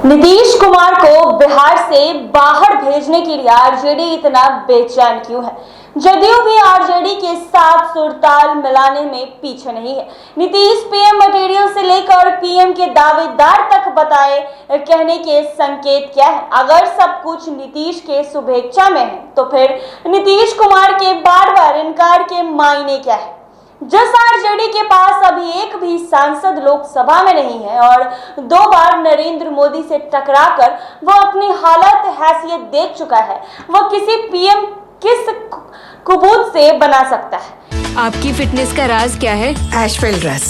नीतीश कुमार को बिहार से बाहर भेजने के लिए आरजेडी इतना बेचैन क्यों है? जदयू भी आरजेडी के साथ सुरताल मिलाने में पीछे नहीं है। नीतीश पीएम मटेरियल से लेकर पीएम के दावेदार तक बताए कहने के संकेत क्या है? अगर सब कुछ नीतीश के शुभेच्छा में है तो फिर नीतीश कुमार के बार बार इनकार के मायने क्या है? जिस आरजेडी के पास अभी एक भी सांसद लोकसभा में नहीं है और 2 बार नरेंद्र मोदी से टकराकर वह अपनी हालत हैसियत देख चुका है, वह किसी पीएम किस कुबूत से बना सकता है? आपकी फिटनेस का राज क्या है? एशवेल रस,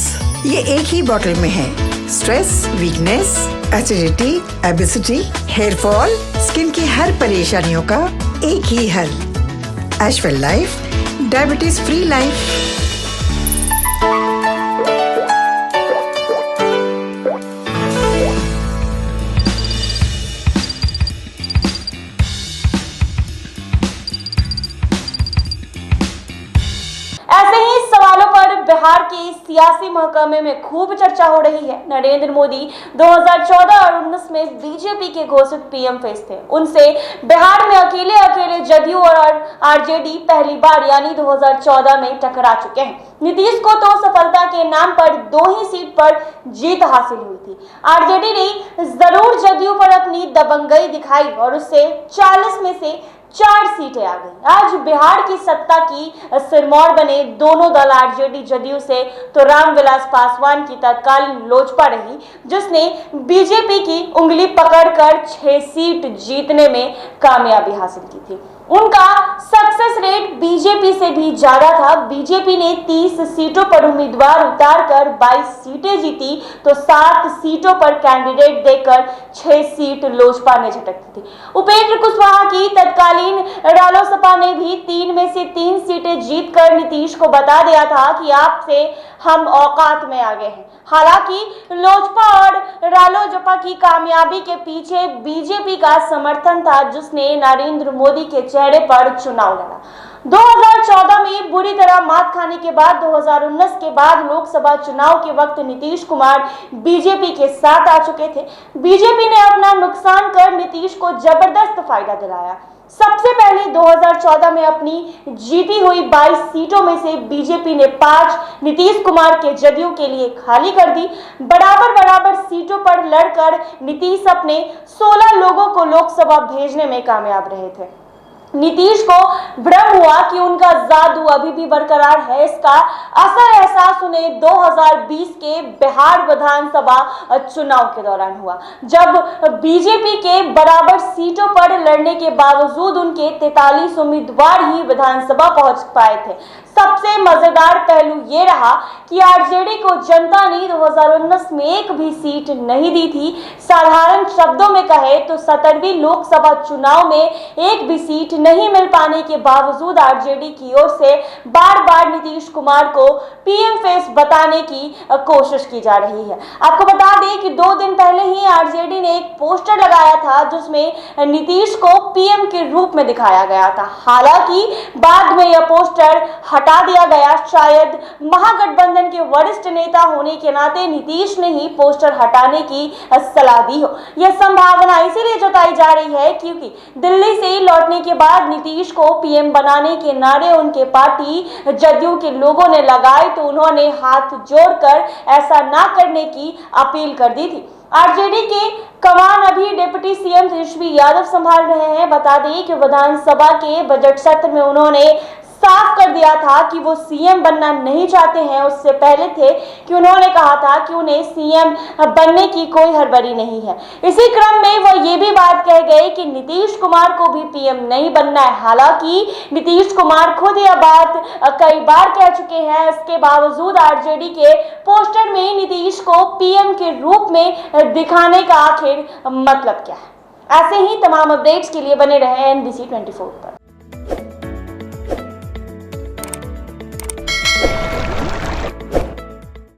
ये एक ही बोतल में है। Stress, weakness, acidity, obesity, hair fall, skin की हर परेशानियों का एक ही हल। एशवेल लाइफ, डायबिटीज फ्री लाइफ। ऐसे ही सवालों पर बिहार के सियासी महकमे में खूब चर्चा हो रही है। नरेंद्र मोदी 2014 और 19 में बीजेपी के घोषित पीएम फेस थे। उनसे बिहार में अकेले जदयू और आरजेडी पहली बार यानी 2014 में टकरा चुके हैं। नीतीश को तो सफलता के नाम पर 2 ही सीट पर जीत हासिल हुई थी। आरजेडी ने जरूर जदयू पर अपनी दबंगई दिखाई और उससे 40 में से 4 सीटें आ गई। आज बिहार की सत्ता की सिरमौर बने दोनों दल आरजेडी जदयू से तो रामविलास पासवान की तत्कालीन लोजपा रही, जिसने बीजेपी की उंगली पकड़कर 6 सीट जीतने में कामयाबी हासिल की थी। उनका सक्सेस रेट बीजेपी से भी ज्यादा था। बीजेपी ने 30 सीटों पर उम्मीदवार उतारकर 22 सीटें जीती तो 7 सीटों पर कैंडिडेट देकर 6 सीट लोजपा ने झटक दी थी। उपेंद्र कुशवाहा की तत्कालीन रालोसपा ने भी 3 में से 3 सीटें जीतकर नीतीश को बता दिया था कि आपसे हम औकात में आ गए हैं। हालांकि लोजपा और रालोजपा की कामयाबी के पीछे बीजेपी का समर्थन था, जिसने नरेंद्र मोदी के चेहरे पर चुनाव लड़ा। 2014 में बुरी तरह मात खाने के बाद 2019 के बाद लोकसभा चुनाव के वक्त नीतीश कुमार बीजेपी के साथ आ चुके थे। बीजेपी ने अपना नुकसान कर नीतीश को जबरदस्त फायदा दिलाया। सबसे पहले 2014 में अपनी जीती हुई 22 सीटों में से बीजेपी ने 5 नीतीश कुमार के जदयू के लिए खाली कर दी। बराबर सीटों पर लड़कर नीतीश अपने 16 लोगों को लोकसभा भेजने में कामयाब रहे थे। नीतीश को भ्रम हुआ कि उनका जादू अभी भी बरकरार है। इसका असर एहसास उन्हें 2020 के बिहार विधानसभा चुनाव के दौरान हुआ, जब बीजेपी के बराबर सीटों पर लड़ने के बावजूद उनके 43 उम्मीदवार ही विधानसभा पहुंच पाए थे। सबसे मजेदार पहलू ये रहा कि आरजेडी को जनता ने 2019 में एक भी सीट नहीं दी थी। साधारण शब्दों में कहे तो 17वीं लोकसभा चुनाव में एक भी सीट नहीं मिल पाने के बावजूद आरजेडी की ओर से बार बार नीतीश कुमार को पीएम फेस बताने की कोशिश की जा रही है। आपको बता दें कि 2 दिन पहले ही आरजेडी ने एक पोस्टर लगाया था जिसमें नीतीश को पीएम के रूप में दिखाया गया था। हालांकि बाद में यह पोस्टर हटा दिया गया। शायद महागठबंधन के वरिष्ठ नेता होने के नाते नीतीश ने ही पोस्टर हटाने की सलाह दी हो। यह संभावना इसीलिए जताई जा रही है क्योंकि दिल्ली से लौटने के बाद नीतीश को पीएम बनाने के नारे उनके पार्टी जदयू के लोगों ने लगाए तो उन्होंने हाथ जोड़कर ऐसा ना करने की अपील कर दी थी। आरजेडी के कमान अभी डिप्टी सीएम तेजस्वी यादव संभाल रहे हैं। बता दें कि विधानसभा के बजट सत्र में उन्होंने साफ कर दिया था कि वो सीएम बनना नहीं चाहते हैं। उससे पहले थे कि उन्होंने कहा था कि उन्हें सीएम बनने की कोई हड़बड़ी नहीं है। इसी क्रम में वो ये भी बात कह गए कि नीतीश कुमार को भी पीएम नहीं बनना है। हालांकि नीतीश कुमार खुद यह बात कई बार कह चुके हैं। इसके बावजूद आरजेडी के पोस्टर में नीतीश को पीएम के रूप में दिखाने का आखिर मतलब क्या है? ऐसे ही तमाम अपडेट्स के लिए बने रहे NBC 24 पर।